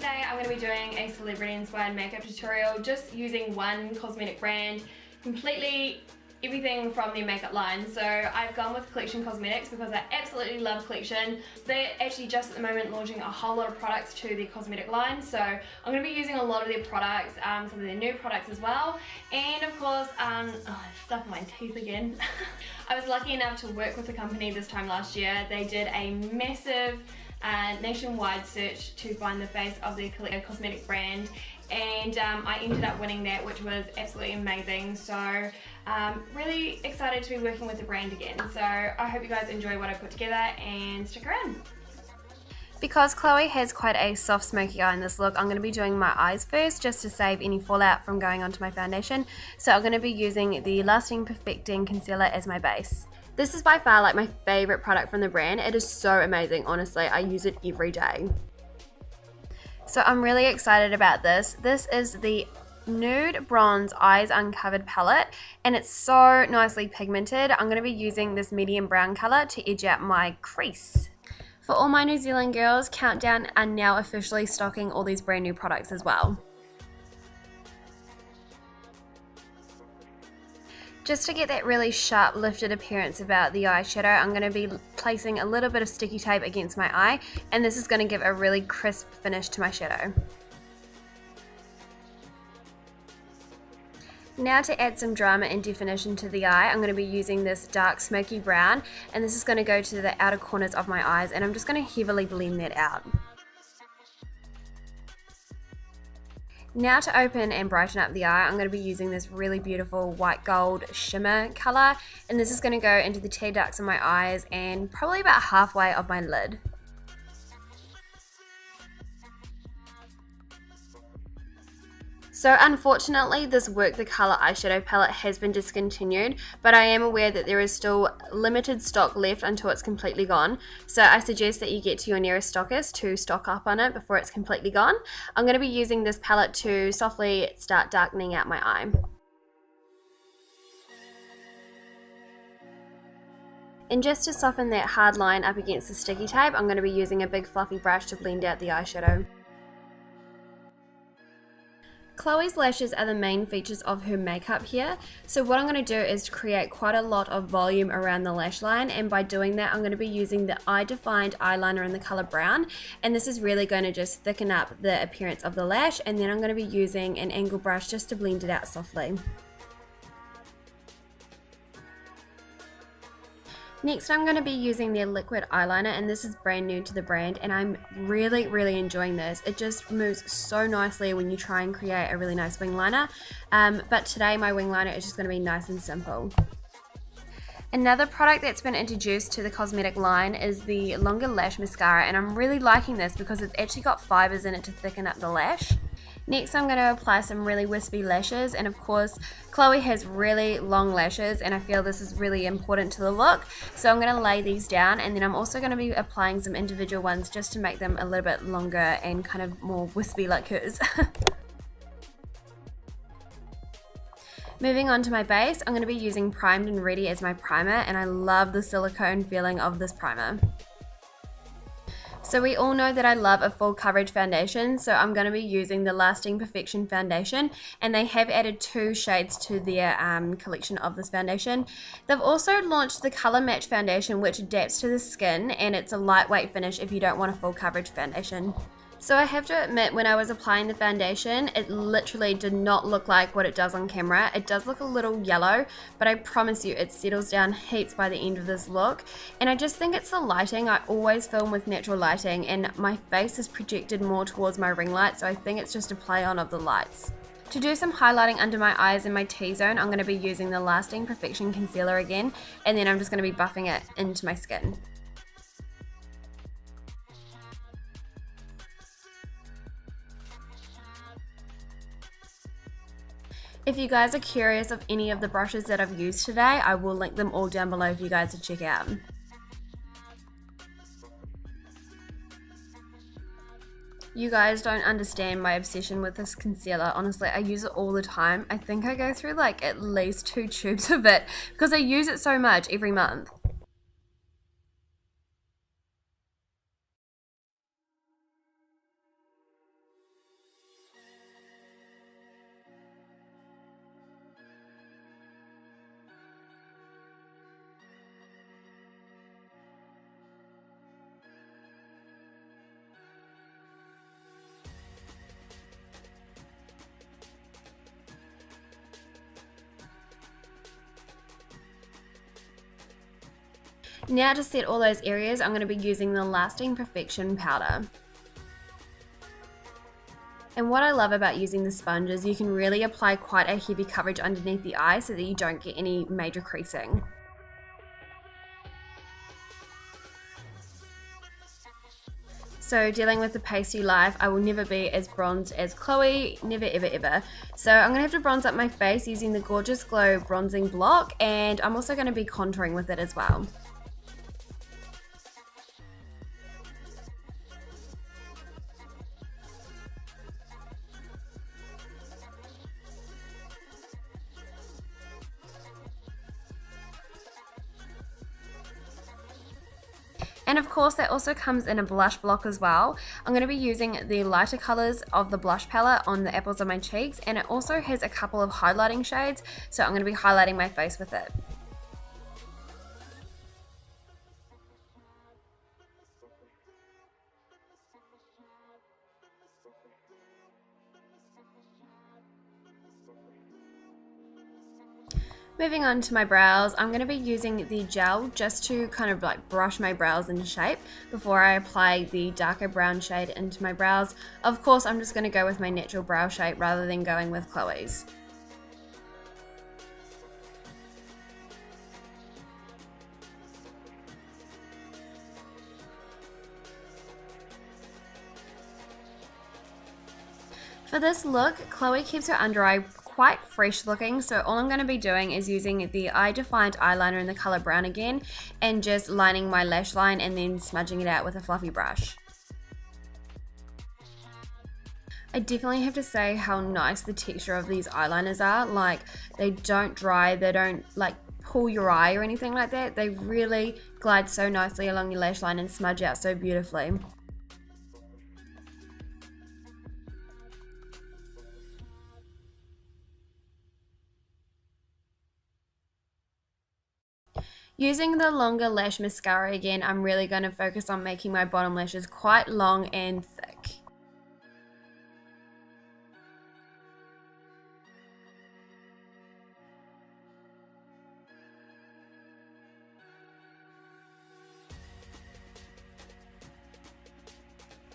Today I'm going to be doing a celebrity inspired makeup tutorial just using one cosmetic brand, completely everything from their makeup line. So I've gone with Collection Cosmetics because I absolutely love Collection. They're actually just at the moment launching a whole lot of products to their cosmetic line, so I'm going to be using a lot of their products, some of their new products as well, and of course, oh, I stuffed my teeth again. I was lucky enough to work with the company this time last year. They did a massive nationwide search to find the face of their cosmetic brand, and I ended up winning that, which was absolutely amazing. So really excited to be working with the brand again. So I hope you guys enjoy what I put together and stick around. Because Khloe has quite a soft smoky eye in this look, I'm going to be doing my eyes first just to save any fallout from going onto my foundation. So I'm going to be using the Lasting Perfecting Concealer as my base. This is by far like my favorite product from the brand. It is so amazing, honestly. I use it every day. So I'm really excited about this. This is the Nude Bronze Eyes Uncovered palette, and it's so nicely pigmented. I'm going to be using this medium brown color to edge out my crease. For all my New Zealand girls, Countdown are now officially stocking all these brand new products as well. Just to get that really sharp lifted appearance about the eyeshadow, I'm going to be placing a little bit of sticky tape against my eye, and this is going to give a really crisp finish to my shadow. Now to add some drama and definition to the eye, I'm going to be using this dark smoky brown, and this is going to go to the outer corners of my eyes, and I'm just going to heavily blend that out. Now to open and brighten up the eye, I'm going to be using this really beautiful white gold shimmer color, and this is going to go into the tear ducts of my eyes and probably about halfway of my lid. So unfortunately, this Work the Colour eyeshadow palette has been discontinued, but I am aware that there is still limited stock left until it's completely gone. So I suggest that you get to your nearest stockist to stock up on it before it's completely gone. I'm going to be using this palette to softly start darkening out my eye. And just to soften that hard line up against the sticky tape, I'm going to be using a big fluffy brush to blend out the eyeshadow. Khloe's lashes are the main features of her makeup here, so what I'm going to do is create quite a lot of volume around the lash line, and by doing that I'm going to be using the Eye Defined eyeliner in the colour brown, and this is really going to just thicken up the appearance of the lash, and then I'm going to be using an angle brush just to blend it out softly. Next I'm going to be using their liquid eyeliner, and this is brand new to the brand, and I'm really enjoying this. It just moves so nicely when you try and create a really nice wing liner, but today my wing liner is just going to be nice and simple. Another product that's been introduced to the cosmetic line is the Longer Lash Mascara, and I'm really liking this because it's actually got fibers in it to thicken up the lash. Next I'm going to apply some really wispy lashes, and of course Khloe has really long lashes and I feel this is really important to the look, so I'm going to lay these down, and then I'm also going to be applying some individual ones just to make them a little bit longer and kind of more wispy like hers. Moving on to my base, I'm going to be using Primed and Ready as my primer, and I love the silicone feeling of this primer. So we all know that I love a full coverage foundation, so I'm going to be using the Lasting Perfection foundation, and they have added 2 shades to their collection of this foundation. They've also launched the Color Match foundation, which adapts to the skin, and it's a lightweight finish if you don't want a full coverage foundation. So I have to admit, when I was applying the foundation, it literally did not look like what it does on camera. It does look a little yellow, but I promise you it settles down heaps by the end of this look. And I just think it's the lighting. I always film with natural lighting, and my face is projected more towards my ring light, so I think it's just a play on of the lights. To do some highlighting under my eyes and my T-zone, I'm going to be using the Lasting Perfection concealer again, and then I'm just going to be buffing it into my skin. If you guys are curious of any of the brushes that I've used today, I will link them all down below for you guys to check out. You guys don't understand my obsession with this concealer. Honestly, I use it all the time. I think I go through like at least 2 tubes of it because I use it so much every month. Now to set all those areas, I'm going to be using the Lasting Perfection powder. And what I love about using the sponge is you can really apply quite a heavy coverage underneath the eye so that you don't get any major creasing. So dealing with the pasty life, I will never be as bronzed as Khloe, never ever ever. So I'm going to have to bronze up my face using the Gorgeous Glow bronzing block, and I'm also going to be contouring with it as well. And of course that also comes in a blush block as well. I'm going to be using the lighter colours of the blush palette on the apples of my cheeks, and it also has a couple of highlighting shades, so I'm going to be highlighting my face with it. Moving on to my brows, I'm going to be using the gel just to kind of like brush my brows into shape before I apply the darker brown shade into my brows. Of course, I'm just going to go with my natural brow shape rather than going with Khloe's. For this look, Khloe keeps her under eye quite fresh looking, so all I'm going to be doing is using the eye defined eyeliner in the color brown again and just lining my lash line and then smudging it out with a fluffy brush. I definitely have to say how nice the texture of these eyeliners are. Like, they don't dry, they don't like pull your eye or anything like that. They really glide so nicely along your lash line and smudge out so beautifully. Using the longer lash mascara again, I'm really going to focus on making my bottom lashes quite long and thick.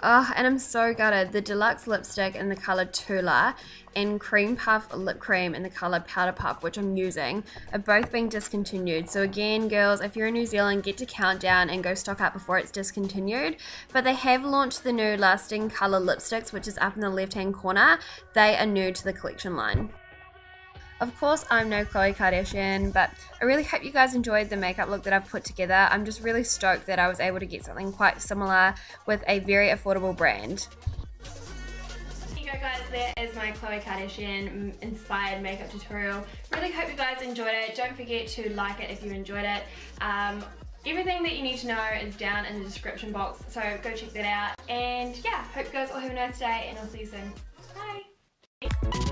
Oh, and I'm so gutted. The deluxe lipstick in the color Tula and Cream Puff lip cream in the color Powder Puff, which I'm using, are both being discontinued. So again, girls, if you're in New Zealand, get to Countdown and go stock up before it's discontinued. But they have launched the new Lasting color lipsticks, which is up in the left-hand corner. They are new to the collection line. Of course, I'm no Khloe Kardashian, but I really hope you guys enjoyed the makeup look that I've put together. I'm just really stoked that I was able to get something quite similar with a very affordable brand. Here you go guys, there is my Khloe Kardashian inspired makeup tutorial. Really hope you guys enjoyed it. Don't forget to like it if you enjoyed it. Everything that you need to know is down in the description box, so go check that out. And yeah, hope you guys all have a nice day, and I'll see you soon. Bye!